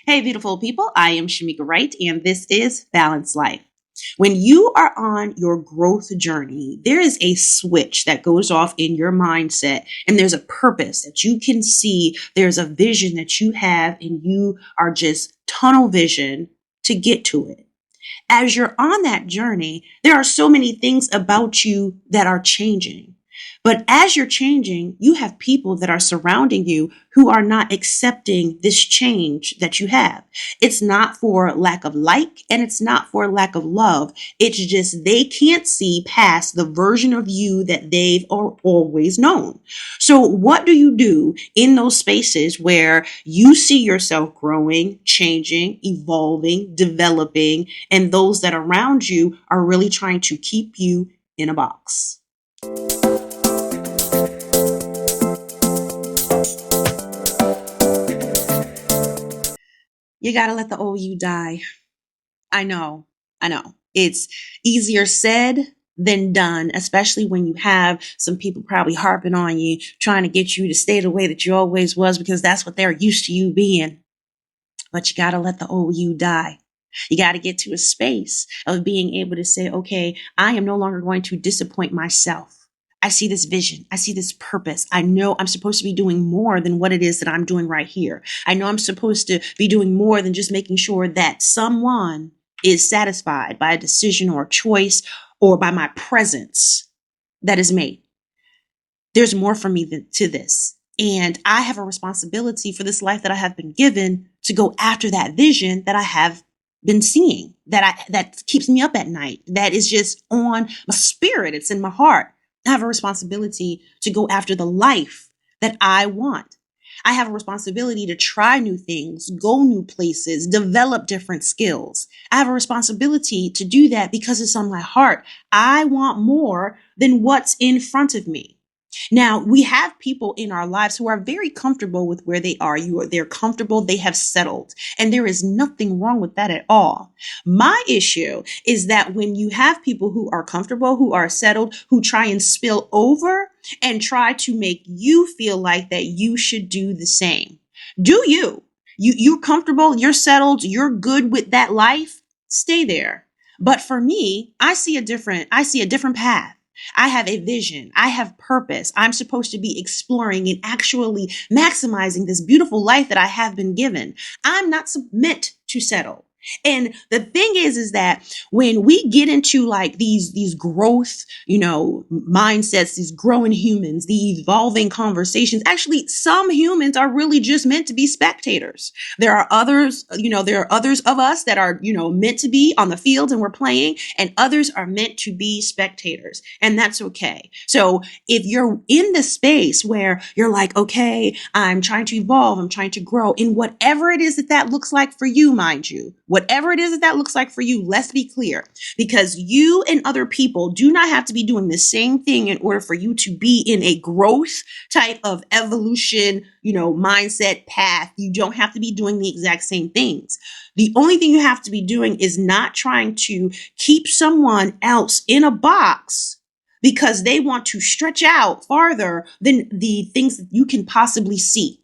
Hey, beautiful people. I am Shemeka Wright, and this is Balanced Life. When you are on your growth journey, there is a switch that goes off in your mindset, and there's a purpose that you can see. There's a vision that you have, and you are just tunnel vision to get to it. As you're on that journey, there are so many things about you that are changing. But as you're changing, you have people that are surrounding you who are not accepting this change that you have. It's not for lack of like, and it's not for lack of love. It's just they can't see past the version of you that they've always known. So what do you do in those spaces where you see yourself growing, changing, evolving, developing, and those that are around you are really trying to keep you in a box? You got to let the old you die. I know. I know. It's easier said than done, especially when you have some people probably harping on you, trying to get you to stay the way that you always was because that's what they're used to you being. But you got to let the old you die. You got to get to a space of being able to say, okay, I am no longer going to disappoint myself. I see this vision. I see this purpose. I know I'm supposed to be doing more than what it is that I'm doing right here. I know I'm supposed to be doing more than just making sure that someone is satisfied by a decision or a choice or by my presence that is made. There's more for me to this. And I have a responsibility for this life that I have been given to go after that vision that I have been seeing, that keeps me up at night, that is just on my spirit. It's in my heart. I have a responsibility to go after the life that I want. I have a responsibility to try new things, go new places, develop different skills. I have a responsibility to do that because it's on my heart. I want more than what's in front of me. Now, we have people in our lives who are very comfortable with where they are. They're comfortable. They have settled. And there is nothing wrong with that at all. My issue is that when you have people who are comfortable, who are settled, who try and spill over and try to make you feel like that you should do the same. Do you? You're comfortable, you're settled, you're good with that life, stay there. But for me, I see a different path. I have a vision. I have purpose. I'm supposed to be exploring and actually maximizing this beautiful life that I have been given. I'm not meant to settle. And the thing is that when we get into like these growth, mindsets, these growing humans, the evolving conversations, actually, some humans are really just meant to be spectators. There are others, there are others of us that are, meant to be on the field and we're playing, and others are meant to be spectators. And that's okay. So if you're in the space where you're like, okay, I'm trying to evolve, I'm trying to grow in whatever it is that looks like for you, mind you, whatever it is that looks like for you, let's be clear, because you and other people do not have to be doing the same thing in order for you to be in a growth type of evolution, mindset path. You don't have to be doing the exact same things. The only thing you have to be doing is not trying to keep someone else in a box because they want to stretch out farther than the things that you can possibly see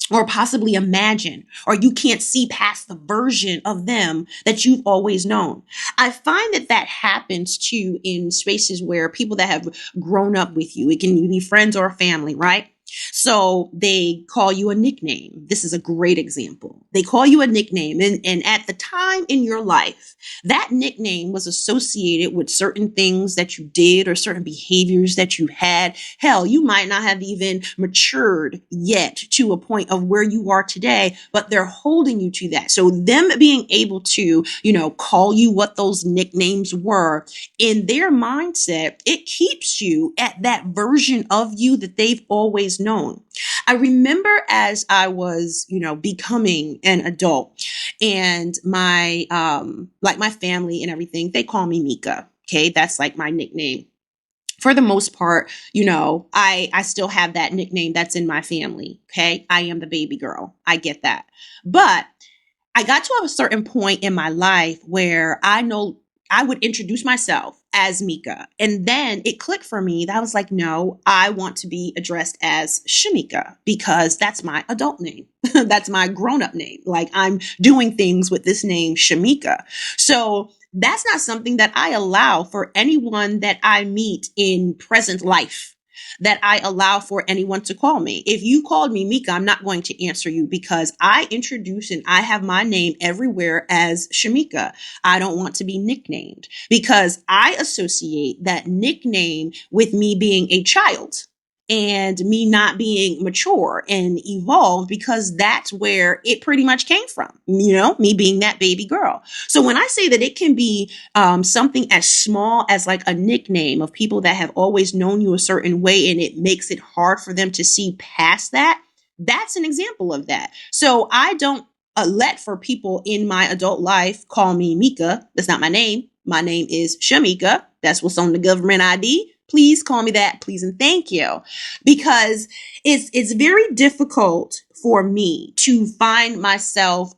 or possibly imagine, or you can't see past the version of them that you've always known. I find that happens too in spaces where people that have grown up with you, it can be friends or family, right? So they call you a nickname. This is a great example. They call you a nickname. And at the time in your life, that nickname was associated with certain things that you did or certain behaviors that you had. Hell, you might not have even matured yet to a point of where you are today, but they're holding you to that. So them being able to, call you what those nicknames were in their mindset, it keeps you at that version of you that they've always known. I remember as I was, becoming an adult and my family and everything, they call me Mika. Okay. That's like my nickname. For the most part, I still have that nickname that's in my family. Okay. I am the baby girl. I get that. But I got to a certain point in my life where I know I would introduce myself as Mika. And then it clicked for me that I was like, no, I want to be addressed as Shemeka because that's my adult name. That's my grown up name. Like I'm doing things with this name, Shemeka. So that's not something that I allow for anyone that I meet in present life, that I allow for anyone to call me. If you called me Mika, I'm not going to answer you because I introduce and I have my name everywhere as Shemeka. I don't want to be nicknamed because I associate that nickname with me being a child and me not being mature and evolved because that's where it pretty much came from, me being that baby girl. So when I say that it can be something as small as like a nickname of people that have always known you a certain way and it makes it hard for them to see past that, that's an example of that. So I don't let for people in my adult life call me Mika. That's not my name. My name is Shemeka. That's what's on the government ID. Please call me that, please and thank you. Because it's very difficult for me to find myself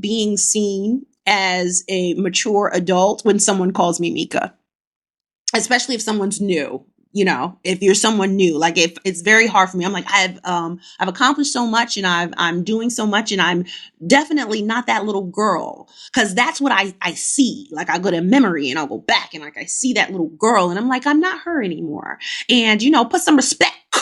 being seen as a mature adult when someone calls me Mika. Especially if someone's new. If you're someone new, like if it's very hard for me, I'm like, I've accomplished so much and I'm doing so much and I'm definitely not that little girl. Cause that's what I see. Like I go to memory and I'll go back and like, I see that little girl and I'm like, I'm not her anymore. And, put some respect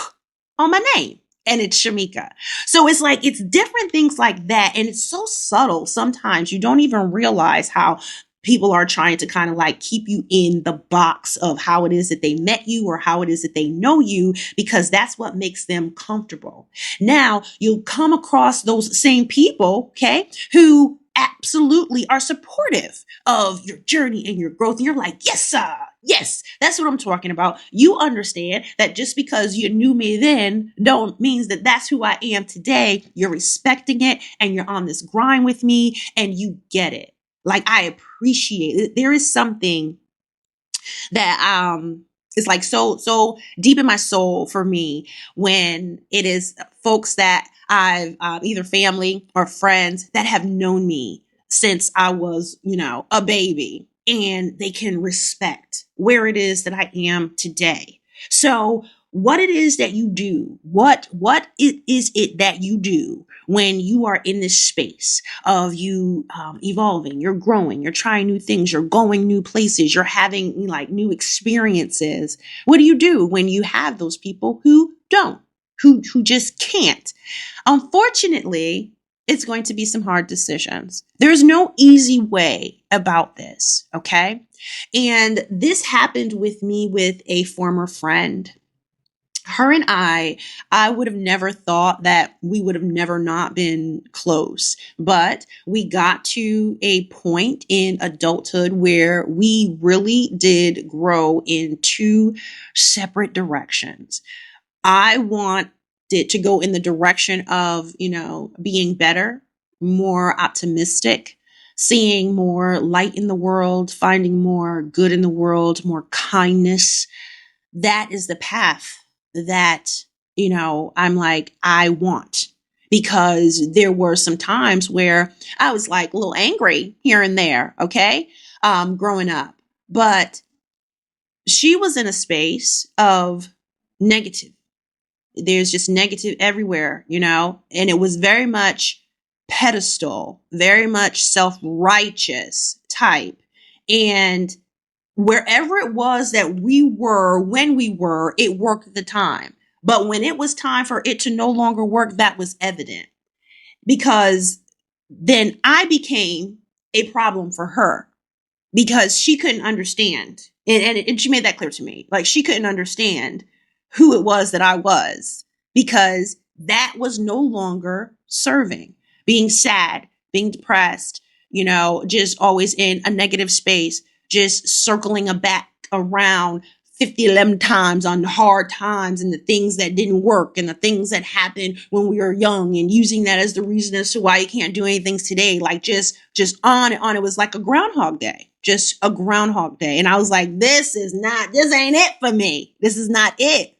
on my name. And it's Shemeka. So it's like, it's different things like that. And it's so subtle. Sometimes you don't even realize how people are trying to kind of like keep you in the box of how it is that they met you or how it is that they know you, because that's what makes them comfortable. Now you'll come across those same people, okay, who absolutely are supportive of your journey and your growth. And you're like, yes, sir. Yes, that's what I'm talking about. You understand that just because you knew me then don't means that that's who I am today. You're respecting it and you're on this grind with me and you get it. Like I appreciate it. There is something that is like so deep in my soul for me when it is folks that I've either family or friends that have known me since I was, a baby, and they can respect where it is that I am today. So what it is that you do, what it is it that you do when you are in this space of you evolving, you're growing, you're trying new things, you're going new places, you're having like new experiences. What do you do when you have those people who don't, who just can't? Unfortunately, it's going to be some hard decisions. There's no easy way about this, okay? And this happened with me with a former friend. Her and I would have never thought that we would have never not been close, but we got to a point in adulthood where we really did grow in two separate directions. I wanted to go in the direction of, being better, more optimistic, seeing more light in the world, finding more good in the world, more kindness. That is the path that, I'm like, I want, because there were some times where I was like a little angry here and there. Okay. Growing up, but she was in a space of negative. There's just negative everywhere, and it was very much pedestal, very much self-righteous type. And wherever it was that we were, when we were, it worked at the time. But when it was time for it to no longer work, that was evident, because then I became a problem for her because she couldn't understand. And she made that clear to me. Like she couldn't understand who it was that I was, because that was no longer serving. Being sad, being depressed, just always in a negative space, just circling back around 11 times on the hard times and the things that didn't work and the things that happened when we were young, and using that as the reason as to why you can't do anything today. Like just on and on. It was like a Groundhog Day, just a Groundhog Day. And I was like, this ain't it for me. This is not it.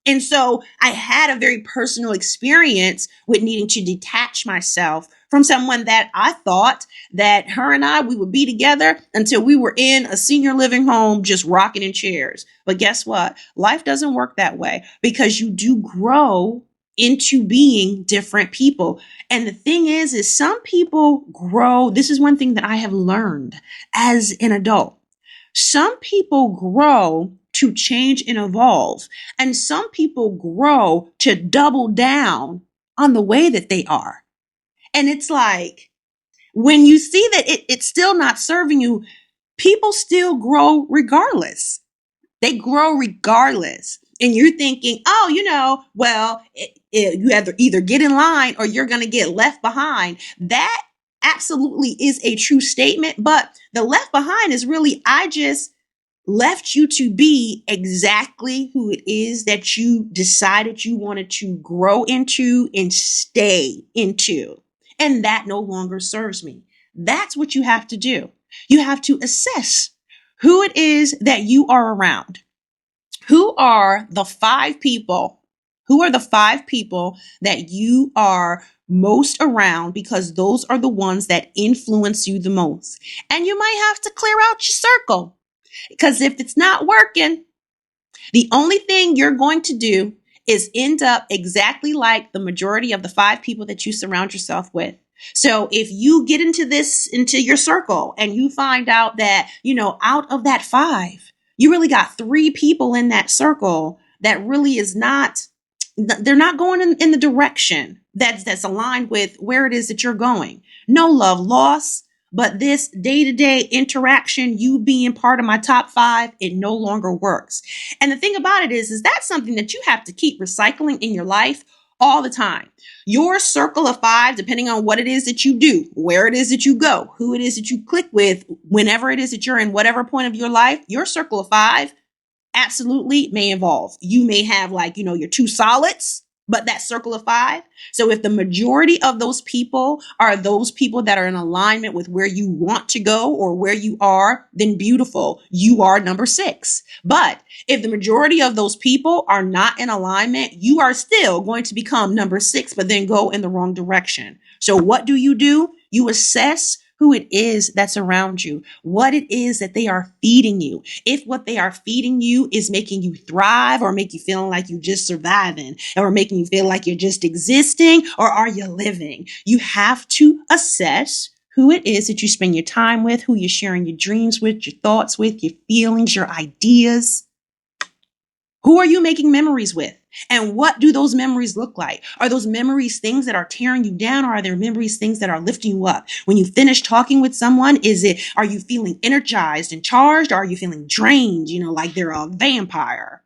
And so I had a very personal experience with needing to detach myself from someone that I thought that her and we would be together until we were in a senior living home, just rocking in chairs. But guess what? Life doesn't work that way, because you do grow into being different people. And the thing is some people grow. This is one thing that I have learned as an adult. Some people grow to change and evolve, and some people grow to double down on the way that they are. And it's like, when you see that it's still not serving you, people still grow regardless. They grow regardless. And you're thinking, oh, well, you either get in line or you're going to get left behind. That absolutely is a true statement. But the left behind is really, I just left you to be exactly who it is that you decided you wanted to grow into and stay into. And that no longer serves me. That's what you have to do. You have to assess who it is that you are around. Who are the 5 people? Who are the 5 people that you are most around? Because those are the ones that influence you the most. And you might have to clear out your circle. Because if it's not working, the only thing you're going to do is end up exactly like the majority of the 5 people that you surround yourself with. So if you get into your circle and you find out that, out of that 5, you really got 3 people in that circle that really is not, they're not going in the direction that's aligned with where it is that you're going. No love lost. But this day-to-day interaction, you being part of my top 5, it no longer works. And the thing about it is that's something that you have to keep recycling in your life all the time. Your circle of 5, depending on what it is that you do, where it is that you go, who it is that you click with, whenever it is that you're in whatever point of your life, your circle of 5 absolutely may evolve. You may have your 2 solids, but that circle of 5. So if the majority of those people are those people that are in alignment with where you want to go or where you are, then beautiful. You are number 6. But if the majority of those people are not in alignment, you are still going to become number 6, but then go in the wrong direction. So what do? You assess who it is that's around you, what it is that they are feeding you. If what they are feeding you is making you thrive or make you feeling like you're just surviving or making you feel like you're just existing, or are you living? You have to assess who it is that you spend your time with, who you're sharing your dreams with, your thoughts with, your feelings, your ideas. Who are you making memories with? And what do those memories look like? Are those memories things that are tearing you down, or are there memories things that are lifting you up? When you finish talking with someone, are you feeling energized and charged, or are you feeling drained, like they're a vampire?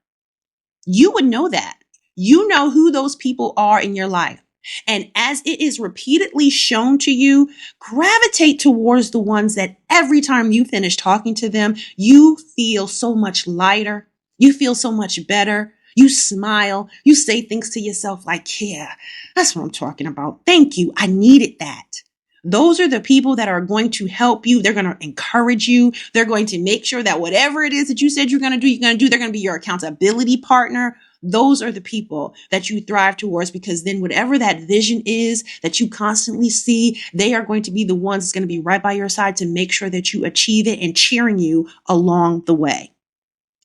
You would know that. You know who those people are in your life. And as it is repeatedly shown to you, gravitate towards the ones that every time you finish talking to them, you feel so much lighter. You feel so much better. You smile. You say things to yourself like, yeah, that's what I'm talking about. Thank you. I needed that. Those are the people that are going to help you. They're going to encourage you. They're going to make sure that whatever it is that you said you're going to do, They're going to be your accountability partner. Those are the people that you thrive towards, because then whatever that vision is that you constantly see, they are going to be the ones that's going to be right by your side to make sure that you achieve it and cheering you along the way.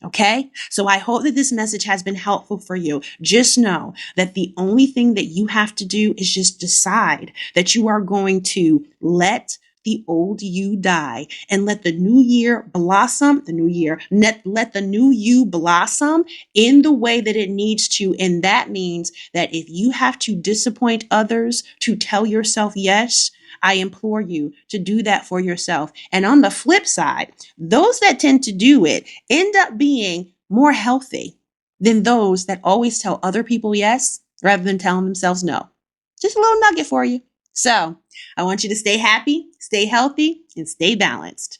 Okay, so I hope that this message has been helpful for you. Just know that the only thing that you have to do is just decide that you are going to let the old you die and let the new year blossom, let the new you blossom in the way that it needs to. And that means that if you have to disappoint others to tell yourself yes, I implore you to do that for yourself. And on the flip side, those that tend to do it end up being more healthy than those that always tell other people yes rather than telling themselves no. Just a little nugget for you. So I want you to stay happy, stay healthy, and stay balanced.